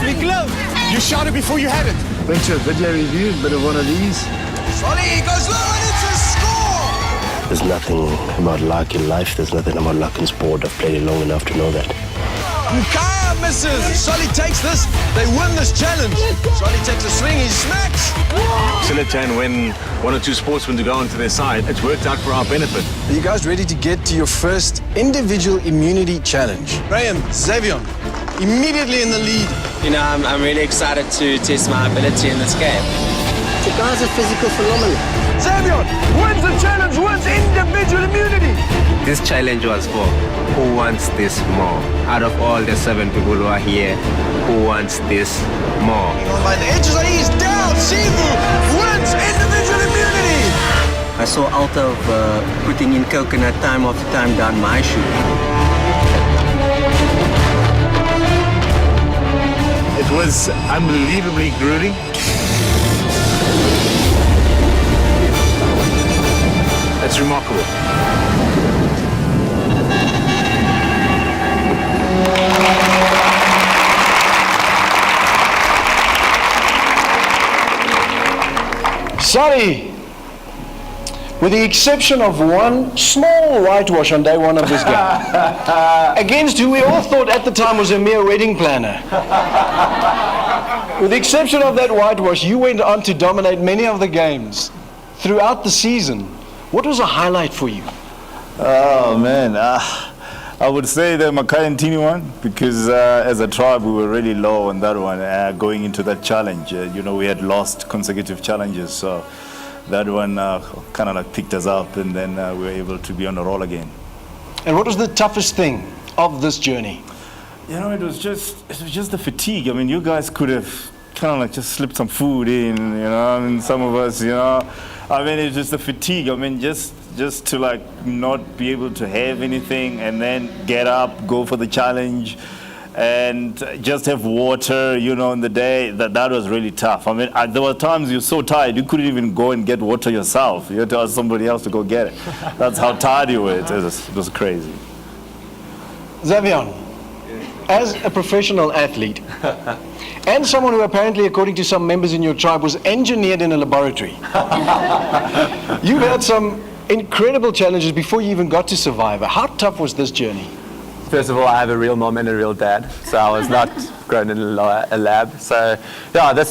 You shouted before you had it. Went to a video review, bit of one of these. Solly goes low and it's a score! There's nothing about luck in life. There's nothing about luck in sport. I've played it long enough to know that. Kaya misses. Solly takes this. They win this challenge. Solly takes a swing. He smacks. Silatan, when one or two sportsmen to go onto their side, it's worked out for our benefit. Are you guys ready to get to your first individual immunity challenge? Graham, Xavier, immediately in the lead. You know, I'm really excited to test my ability in this game. The guy's a physical phenomenon. Xavier wins the challenge, wins individual immunity. This challenge was for who wants this more. Out of all the 7 people who are here, who wants this more? By the edges, he's down. Sivu wins individual immunity. I saw Altaf putting in coconut time after time down my shoe. It was unbelievably grueling. It's remarkable. Sorry, with the exception of one small whitewash on day one of this game, against who we all thought at the time was a mere wedding planner. With the exception of that whitewash, you went on to dominate many of the games throughout the season. What was a highlight for you? Oh man, I would say the Mackay and Tini one, because as a tribe we were really low on that one going into that challenge. You know, we had lost consecutive challenges, so that one kind of like picked us up, and then we were able to be on the roll again. And what was the toughest thing of this journey? You know, it was just the fatigue. I mean, you guys could have kind of like just slipped some food in, you know, I mean, some of us, you know. I mean, it's just the fatigue. I mean, just to like not be able to have anything and then get up, go for the challenge, and just have water, you know, in the day. That was really tough. I mean, there were times you're so tired you couldn't even go and get water yourself. You had to ask somebody else to go get it. That's how tired you were. It was crazy. Xavier, as a professional athlete, and someone who apparently, according to some members in your tribe, was engineered in a laboratory. You've had some incredible challenges before you even got to Survivor. How tough was this journey? First of all, I have a real mom and a real dad, so I was not grown in a lab. So, yeah,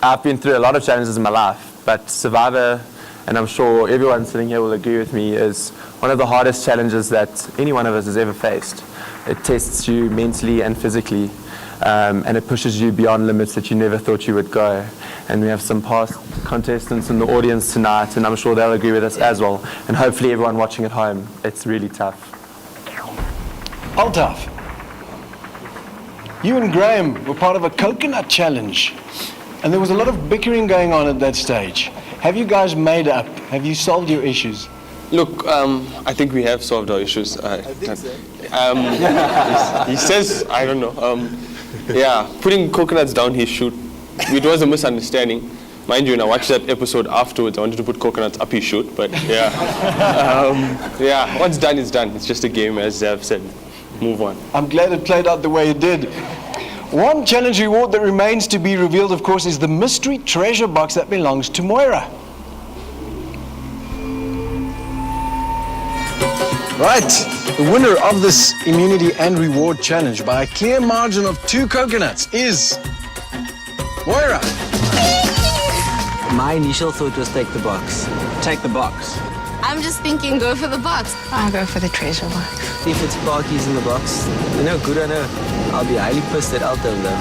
I've been through a lot of challenges in my life, but Survivor, and I'm sure everyone sitting here will agree with me, is one of the hardest challenges that any one of us has ever faced. It tests you mentally and physically, and it pushes you beyond limits that you never thought you would go. And we have some past contestants in the audience tonight, and I'm sure they'll agree with us as well. And hopefully everyone watching at home, it's really tough. Altaf, you and Graham were part of a coconut challenge, and there was a lot of bickering going on at that stage. Have you guys made up? Have you solved your issues? Look, I think we have solved our issues. I think so. He says, I don't know. Yeah, putting coconuts down his chute, it was a misunderstanding. Mind you, when I watched that episode afterwards, I wanted to put coconuts up his chute, but yeah. Yeah, what's done is done. It's just a game, as I've said. Move on. I'm glad it played out the way it did. One challenge reward that remains to be revealed, of course, is the mystery treasure box that belongs to Moira. Right, the winner of this immunity and reward challenge by a clear margin of 2 coconuts is Moira. My initial thought was take the box. Take the box. I'm just thinking, go for the box. I'll go for the treasure box. If it's Parkies in the box, you know, good on her. I'll be highly pissed at Altaf though.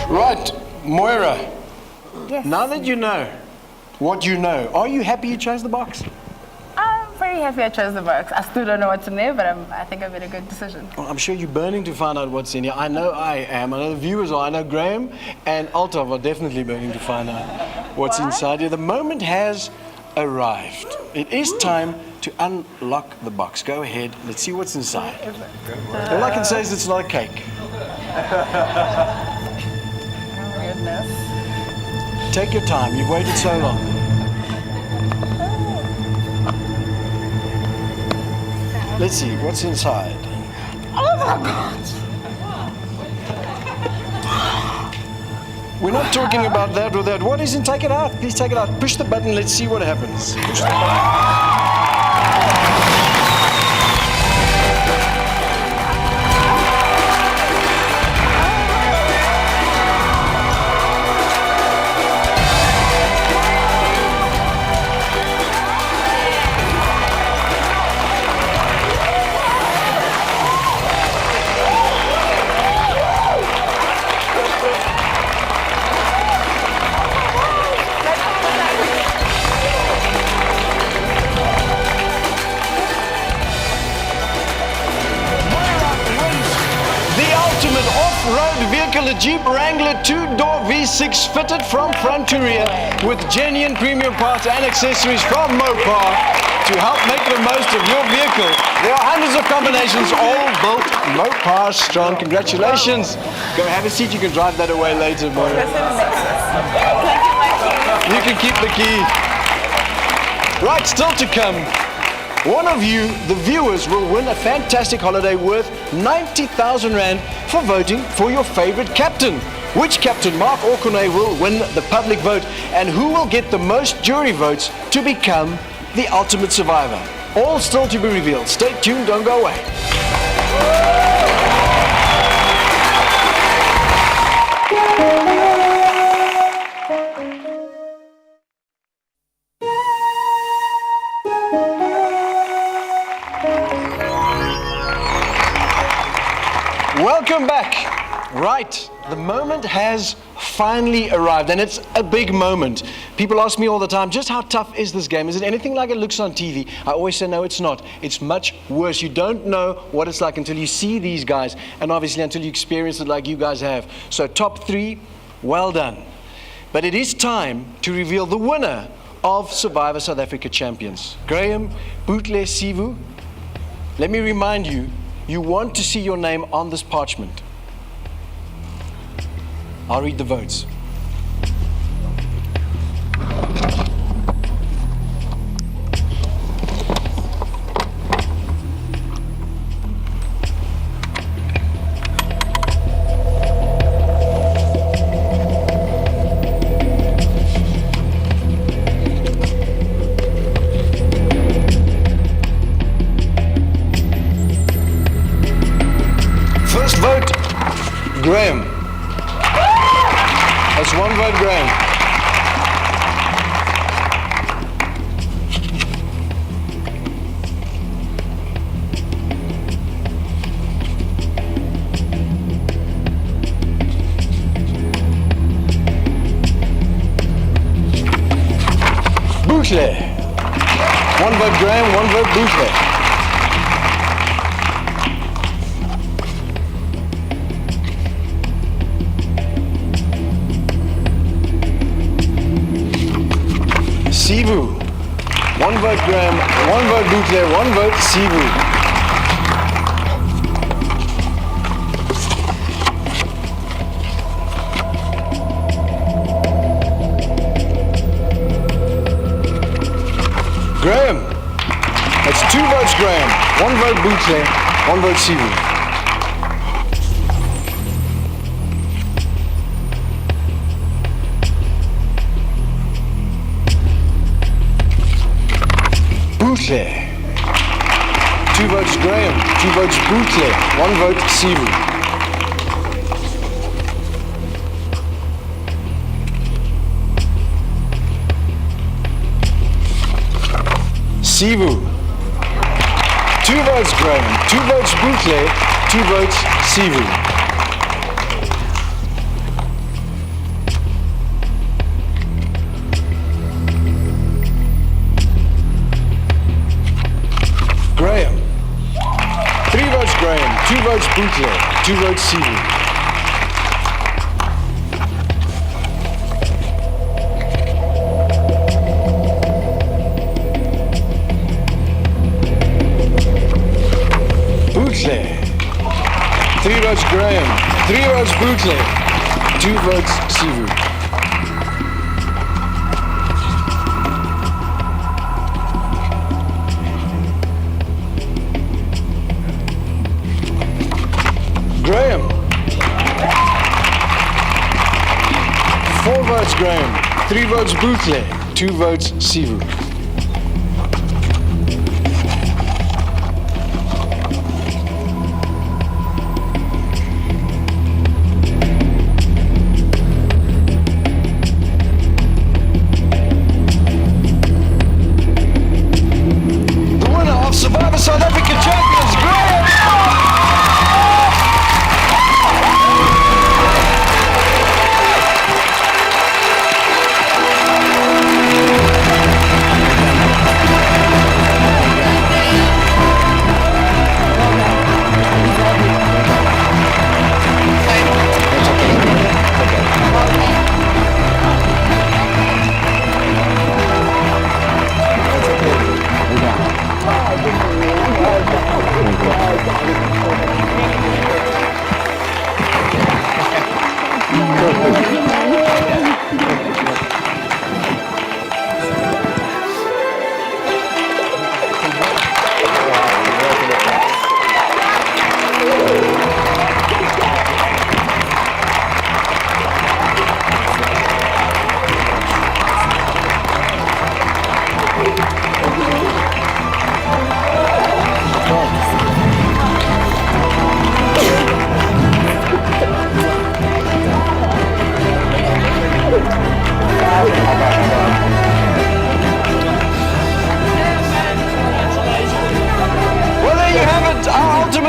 Right, Moira. Yes. Now that you know what you know. Are you happy you chose the box? I'm very happy I chose the box. I still don't know what's in there, but I think I made a good decision. Well, I'm sure you're burning to find out what's in here. I know I am. I know the viewers are. I know Graham and Altaf are definitely burning to find out what's inside here. The moment has arrived. It is time to unlock the box. Go ahead. Let's see what's inside. All I can say is it's not a cake. Oh, goodness. Take your time. You've waited so long. Let's see what's inside. Oh my God! We're not talking about that or that. What is in? Take it out. Please take it out. Push the button. Let's see what happens. Push the button. Off-road vehicle, a Jeep Wrangler 2-door V6 fitted from front to rear with genuine premium parts and accessories from Mopar to help make the most of your vehicle. There are hundreds of combinations, all built Mopar strong. Congratulations. Go have a seat. You can drive that away later, boy. You can keep the key. Right, still to come. One of you, the viewers, will win a fantastic holiday worth 90,000 Rand for voting for your favorite captain. Which captain, Mark or Corne, will win the public vote, and who will get the most jury votes to become the ultimate survivor? All still to be revealed. Stay tuned, don't go away. Welcome back. Right, the moment has finally arrived, and it's a big moment. People ask me all the time, just how tough is this game? Is it anything like it looks on TV? I always say, no, it's not. It's much worse. You don't know what it's like until you see these guys, and obviously until you experience it like you guys have. So top three, well done. But it is time to reveal the winner of Survivor South Africa Champions. Graham Bootle Sivu, let me remind you, you want to see your name on this parchment. I'll read the votes. First vote, Graham. That's one vote, Graham. Bootle. One vote, Graham, one vote, Bootle. Sivu. One vote Graham, one vote Bootle, one vote Sivu. Graham. That's two votes Graham, one vote Bootle, one vote Sivu. Bootle. Two votes Graham, two votes Bootle, one vote Sivu. Sivu. Two votes Graham, two votes Bootle, two votes Sivu. Bootle. 2 votes Sivu. Bootle. 3 votes Graham. 3 votes Bootle. 2 votes Sivu. Graham. 4 votes Graham. 3 votes Bootle. 2 votes Sivu. Survivor South Africa champions, Graham!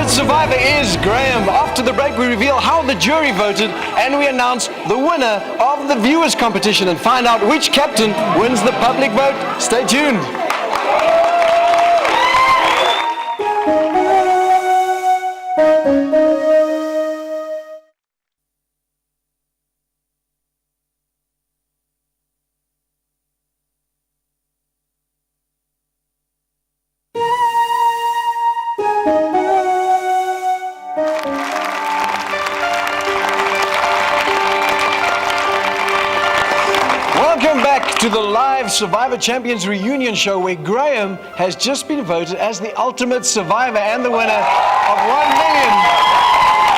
Survivor is Graham. After the break, we reveal how the jury voted and we announce the winner of the viewers competition and find out which captain wins the public vote. Stay tuned. Welcome back to the live Survivor Champions reunion show where Graham has just been voted as the ultimate survivor and the winner of 1 million,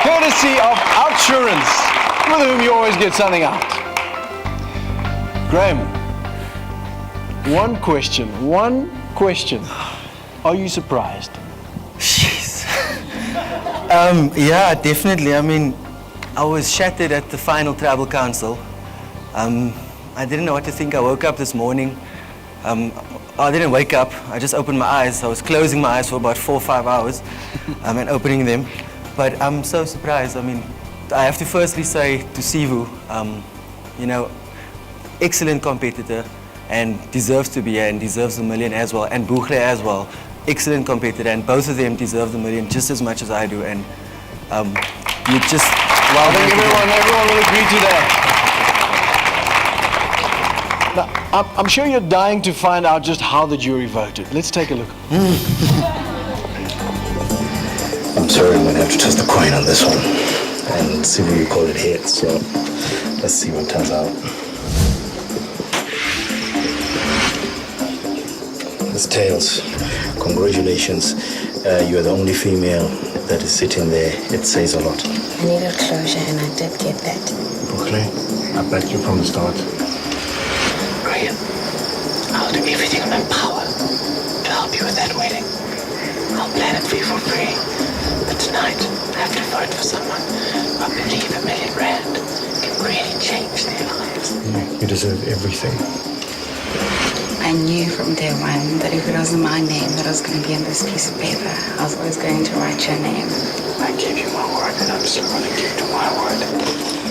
courtesy of Outsurance, with whom you always get something out. Graham, one question. Are you surprised? Jeez. Yeah, definitely. I mean, I was shattered at the final tribal council. I didn't know what to think. I woke up this morning. I didn't wake up. I just opened my eyes. I was closing my eyes for about 4 or 5 hours and opening them. But I'm so surprised. I mean, I have to firstly say to Sivu, you know, excellent competitor and deserves to be here and deserves the million as well. And Bootle as well. Excellent competitor, and both of them deserve the million just as much as I do. And you just... Well, I think everyone will agree to that. Now, I'm sure you're dying to find out just how the jury voted. Let's take a look. I'm sorry, I'm going to have to toss the coin on this one. And see what you call it heads, so let's see what turns out. It's tails. Congratulations. You're the only female that is sitting there. It says a lot. I needed closure and I did get that. Bootle, I backed you from the start. Graham, I'll do everything in my power to help you with that wedding. I'll plan it for you for free. But tonight, I have to vote for someone who I believe R1 million can really change their lives. You deserve everything. I knew from day one that if it wasn't my name that was going to be on this piece of paper, I was always going to write your name. I gave you my word and I'm still going to keep to my word.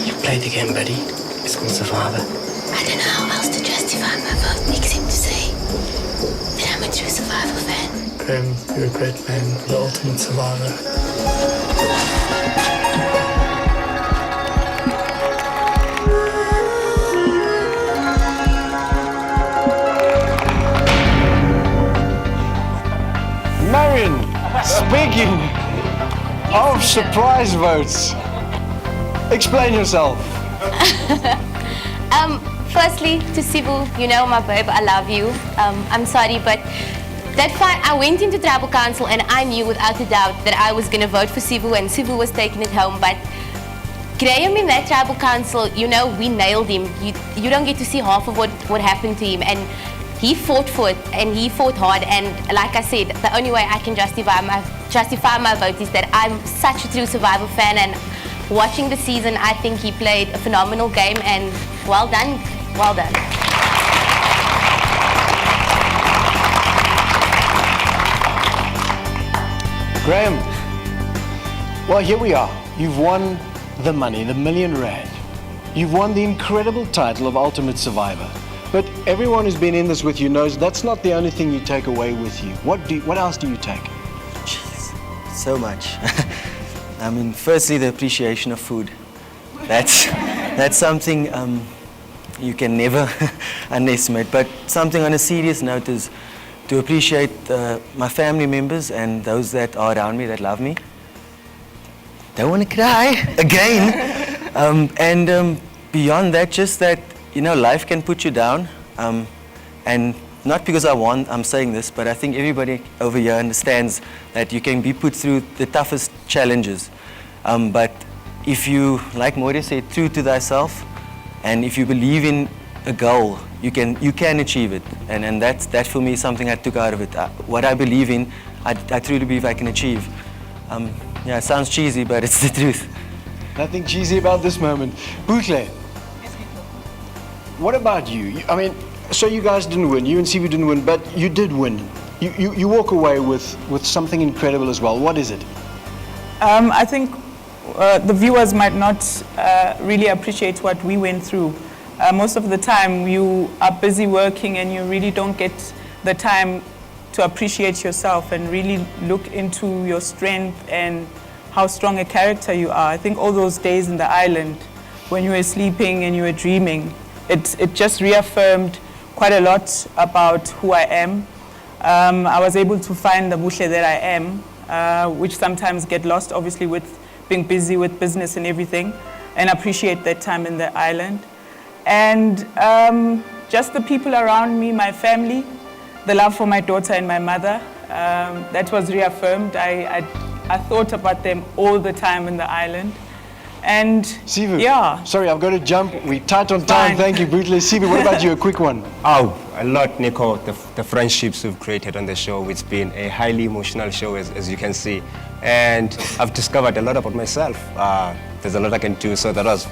You played the game, buddy. It's called Survivor. I don't know how else to justify my vote except to say that I'm a true Survivor fan. Graham, you're a great man, the ultimate survivor. of surprise votes. Explain yourself. Firstly, to Sivu, you know my babe, I love you. I'm sorry, but that fight, I went into tribal council and I knew without a doubt that I was going to vote for Sivu and Sivu was taking it home. But Graham in that tribal council, you know, we nailed him. You don't get to see half of what happened to him. And he fought for it and he fought hard. And like I said, the only way I can justify my vote is that I'm such a true Survivor fan. And watching the season, I think he played a phenomenal game and well done. Well done. Graham, well, here we are. You've won the money, the R1,000,000. You've won the incredible title of Ultimate Survivor. But everyone who's been in this with you knows that's not the only thing you take away with you. What else do you take? Jeez, so much. I mean, firstly, the appreciation of food. That's something you can never underestimate. But something on a serious note is to appreciate my family members and those that are around me, that love me. Don't want to cry again. And beyond that, just that, you know, life can put you down. And not because I'm saying this, but I think everybody over here understands that you can be put through the toughest challenges. But if you, like Moria said, true to thyself, and if you believe in a goal, you can achieve it. And that for me is something I took out of it. What I believe in, I truly believe I can achieve. Yeah, it sounds cheesy, but it's the truth. Nothing cheesy about this moment. Buhle, what about you? I mean, so you guys didn't win, you and Sivu didn't win, but you did win. You walk away with something incredible as well. What is it? I think the viewers might not really appreciate what we went through. Most of the time you are busy working and you really don't get the time to appreciate yourself and really look into your strength and how strong a character you are. I think all those days in the island when you were sleeping and you were dreaming, it just reaffirmed quite a lot about who I am. I was able to find the Buhle that I am, which sometimes get lost obviously with being busy with business and everything, and appreciate that time in the island. And just the people around me, my family, the love for my daughter and my mother, that was reaffirmed. I thought about them all the time in the island. And Sivu, yeah. Sorry, I've got to jump. We're tight on time. Thank you, Buhle. Sivu, what about you? A quick one. Oh, a lot, Nico. The friendships we've created on the show, it's been a highly emotional show, as you can see. And I've discovered a lot about myself. There's a lot I can do. So that was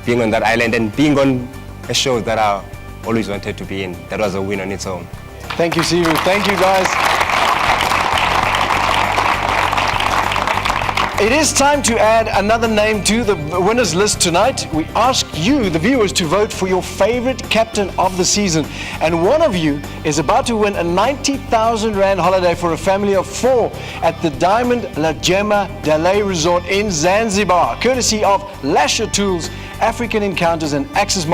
being on that island and being on a show that I always wanted to be in. That was a win on its own. Thank you, Sivu. Thank you, guys. It is time to add another name to the winners list tonight. We ask you, the viewers, to vote for your favorite captain of the season. And one of you is about to win a 90,000 Rand holiday for a family of 4 at the Diamond La Gemma Delay Resort in Zanzibar, courtesy of Lasher Tools, African Encounters and Axis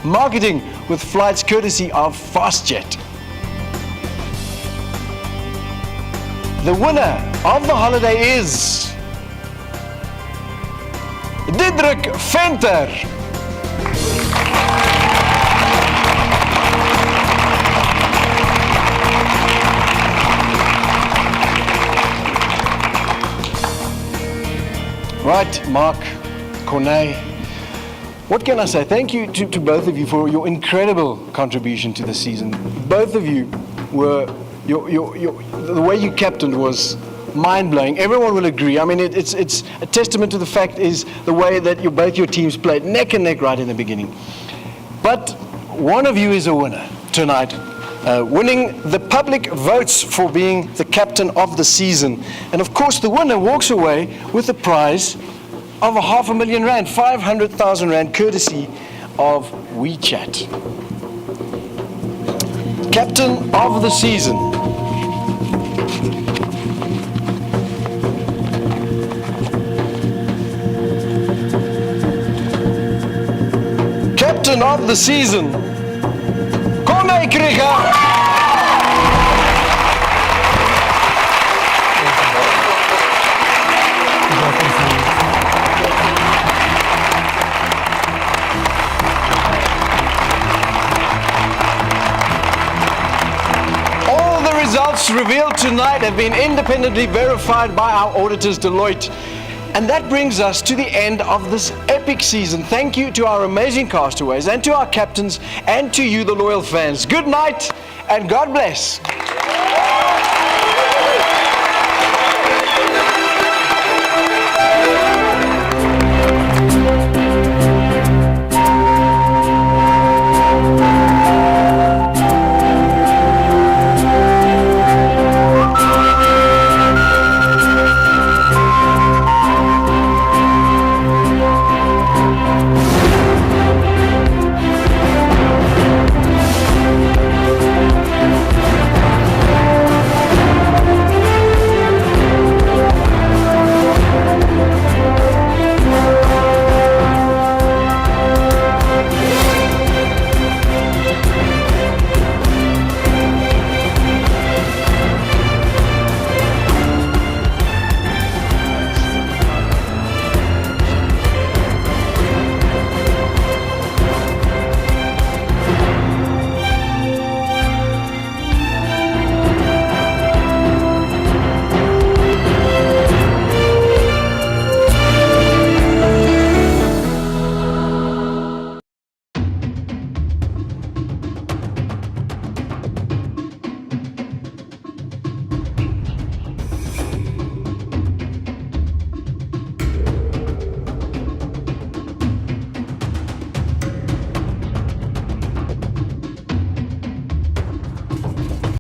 Marketing with flights courtesy of FastJet. The winner of the holiday is Diederik Venter. Right, Mark, Corneille, what can I say? Thank you to both of you for your incredible contribution to the season. Both of you were, the way you captained was mind-blowing. Everyone will agree. I mean, it's a testament to the fact is the way that both your teams played neck and neck right in the beginning. But one of you is a winner tonight, winning the public votes for being the captain of the season. And of course, the winner walks away with a prize of R500,000, 500,000 Rand, courtesy of WeChat. Captain of the season. Captain of the season, Corneille Krieger. results revealed tonight have been independently verified by our auditors Deloitte. And that brings us to the end of this epic season. Thank you to our amazing castaways and to our captains and to you, the loyal fans. Good night and God bless.